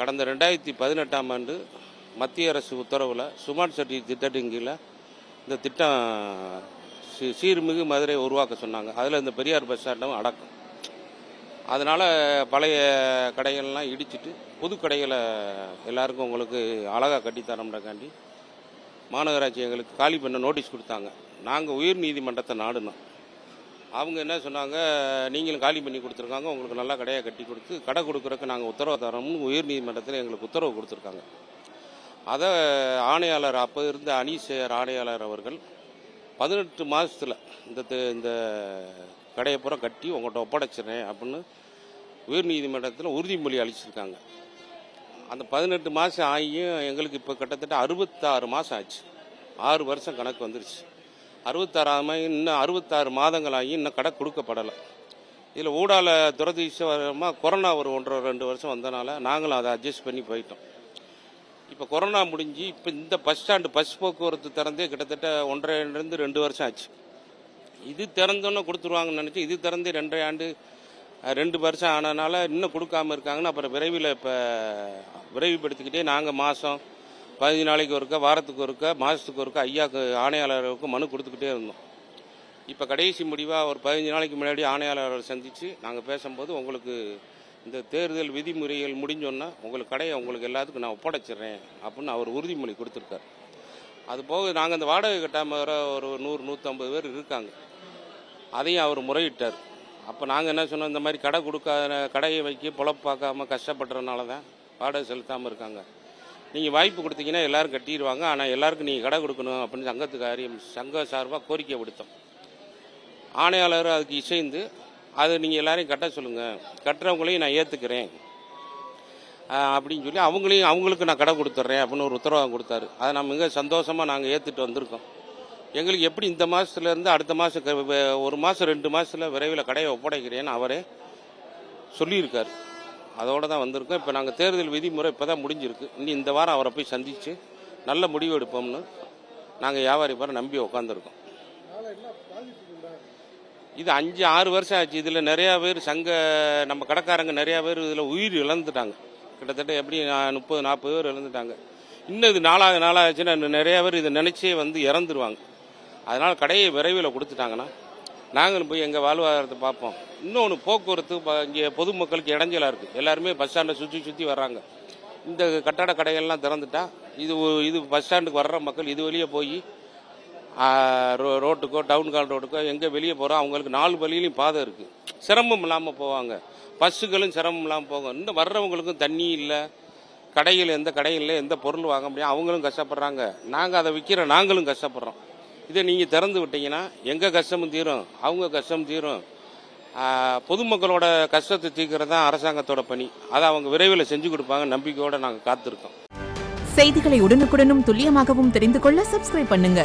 கடந்த 2018ஆம் ஆண்டு மத்திய அரசு உத்தரவில் சுமார்ட் சிட்டி திட்டத்தின் கீழே இந்த திட்டம் சீர்மிகு மதுரை உருவாக்க சொன்னாங்க. அதில் இந்த பெரியார் பஸ் ஸ்டாண்டும் அடக்கம். அதனால் பழைய கடைகள்லாம் இடிச்சிட்டு புது கடைகளை எல்லாருக்கும் உங்களுக்கு அழகாக கட்டித்தரோம்ன்றக்காண்டி மாநகராட்சி எங்களுக்கு காலி பண்ண நோட்டீஸ் கொடுத்தாங்க. நாங்கள் உயர் நீதிமன்றத்தை நாடினோம். அவங்க என்ன சொன்னாங்க, நீங்களும் காலி பண்ணி கொடுத்துருக்காங்க, உங்களுக்கு நல்லா கடையை கட்டி கொடுத்து கடை கொடுக்குறக்கு நாங்கள் உத்தரவு தரோம்னு உயர் நீதிமன்றத்தில் எங்களுக்கு உத்தரவு கொடுத்துருக்காங்க. அதை ஆணையாளர் அப்போ இருந்த அனீஷர் ஆணையாளர் அவர்கள் 18 மாதத்தில் இந்த கடையை பூரா கட்டி உங்கள்கிட்ட ஒப்படைச்சிடுறேன் அப்படின்னு உயர் நீதிமன்றத்தில் உறுதிமொழி அளிச்சிருக்காங்க. அந்த 18 மாதம் ஆகியும் எங்களுக்கு இப்போ கிட்டத்தட்ட 66 மாதம் ஆச்சு. 6 வருஷம் கணக்கு வந்துருச்சு. 66 இன்னும் 66 மாதங்கள் ஆகி இன்னும் கடை கொடுக்கப்படலை. இதில் ஊடால துரதிர்ஷ்டவசமாக கொரோனா ஒரு 1.5-2 வருஷம் வந்தனால நாங்களும் அதை அட்ஜஸ்ட் பண்ணி போயிட்டோம். இப்போ கொரோனா முடிஞ்சு இப்போ இந்த பஸ் ஸ்டாண்டு பஸ் போக்குவரத்து திறந்தே கிட்டத்தட்ட 1.5-2 வருஷம் ஆச்சு. இது திறந்தோன்னே கொடுத்துருவாங்கன்னு நினச்சி இது திறந்து 2 வருஷம் ஆனதுனால இன்னும் கொடுக்காமல் இருக்காங்கன்னு அப்புறம் விரைவில் இப்போ விரைவுபடுத்திக்கிட்டே நாங்கள் மாதம் 15 நாளைக்கு ஒருக்கா, வாரத்துக்கு ஒருக்கா, மாதத்துக்கு ஒருக்கா ஐயாவுக்கு ஆணையாளருக்கு மனு கொடுத்துக்கிட்டே இருந்தோம். இப்போ கடைசி முடிவாக ஒரு 15 நாளைக்கு முன்னாடி ஆணையாளரை சந்தித்து நாங்கள் பேசும்போது உங்களுக்கு இந்த தேர்தல் விதிமுறைகள் முடிஞ்சோன்னா உங்களுக்கு கடையை உங்களுக்கு எல்லாத்துக்கும் நான் ஒப்படைச்சிட்றேன் அப்படின்னு அவர் உறுதிமொழி கொடுத்துருக்கார். அது போக நாங்கள் இந்த வாடகை கட்டாமல் வர ஒரு 100-150 பேர் இருக்காங்க. அதையும் அவர் முறையிட்டார். அப்போ நாங்கள் என்ன சொன்னோம், இந்த மாதிரி கடை கொடுக்காத கடையை வைக்க பொழப்பாக்காமல் கஷ்டப்படுறதுனால தான் வாடகை செலுத்தாமல் இருக்காங்க. நீங்கள் வாய்ப்பு கொடுத்தீங்கன்னா எல்லோரும் கட்டிடுவாங்க, ஆனால் எல்லாருக்கும் நீங்கள் கடை கொடுக்கணும் அப்படின்னு சங்க சார்பாக கோரிக்கை விடுத்தோம். ஆணையாளர் அதுக்கு இசைந்து அதை நீங்கள் எல்லாரையும் கட்ட சொல்லுங்கள், கட்டுறவங்களையும் நான் ஏற்றுக்கிறேன் அப்படின்னு சொல்லி அவங்களுக்கு நான் கடை கொடுத்துட்றேன் அப்படின்னு ஒரு உத்தரவாதம் கொடுத்தாரு. அதை நம்ம மிக சந்தோஷமாக நாங்கள் ஏற்றுட்டு வந்திருக்கோம். எங்களுக்கு எப்படி இந்த மாதத்துலேருந்து அடுத்த மாதம் 1 மாதம் 2 மாதத்தில் விரைவில் கடையை ஒப்படைக்கிறேன்னு அவரே சொல்லியிருக்கார். அதோடு தான் வந்திருக்கோம். இப்போ நாங்கள் தேர்தல் விதிமுறை இப்போ தான் முடிஞ்சிருக்கு. இன்னும் இந்த வாரம் அவரை போய் சந்தித்து நல்ல முடிவு எடுப்போம்னு நாங்கள் வியாபாரி பேரை நம்பி உட்காந்துருக்கோம். இது 5-6 வருஷம் ஆச்சு. இதில் நிறையா பேர் நம்ம கடைக்காரங்க நிறையா பேர் இதில் உயிர் இழந்துட்டாங்க. கிட்டத்தட்ட எப்படி 30-40 பேர் இழந்துட்டாங்க. இன்னும் இது 4வது நாளாச்சுன்னா நிறையா பேர் இதை நினச்சே இறந்துருவாங்க. அதனால் கடையை விரைவில் கொடுத்துட்டாங்கன்னா நாங்களும் போய் எங்கள் வாழ்வாதாரத்தை பார்ப்போம். இன்னொன்று போக்குவரத்து இங்கே பொதுமக்களுக்கு இடைஞ்சலாக இருக்குது. எல்லாருமே பஸ் ஸ்டாண்டை சுற்றி வர்றாங்க. இந்த கட்டட கடைகள்லாம் திறந்துட்டா இது பஸ் ஸ்டாண்டுக்கு வர்ற மக்கள் இது வெளியே போய் ரோட்டுக்கோ டவுன் கால் ரோட்டுக்கோ எங்கே வெளியே போகிறோம் அவங்களுக்கு 4 வழியிலையும் பாதை இருக்குது. சிரமம் இல்லாமல் போவாங்க. பஸ்ஸுகளும் சிரமம் இல்லாமல் போகும். இன்னும் வர்றவங்களுக்கும் தண்ணி இல்லை, எந்த கடையில் எந்த பொருள் வாங்க முடியும், அவங்களும் கஷ்டப்படுறாங்க. நாங்கள் அதை விற்கிற நாங்களும் கஷ்டப்படுறோம். இதை நீங்கள் திறந்து விட்டீங்கன்னா எங்கள் கஷ்டமும் தீரும், அவங்க கஷ்டம் தீரும். பொதுமக்களோட கஷ்டத்தை தீர்க்கிறது தான் அரசாங்கத்தோட பணி. அதை அவங்க விரைவில் செஞ்சு கொடுப்பாங்க நம்பிக்கையோடு நாங்கள் காத்திருக்கோம். செய்திகளை உடனுக்குடனும் துல்லியமாகவும் தெரிந்து கொள்ள சப்ஸ்கிரைப் பண்ணுங்க.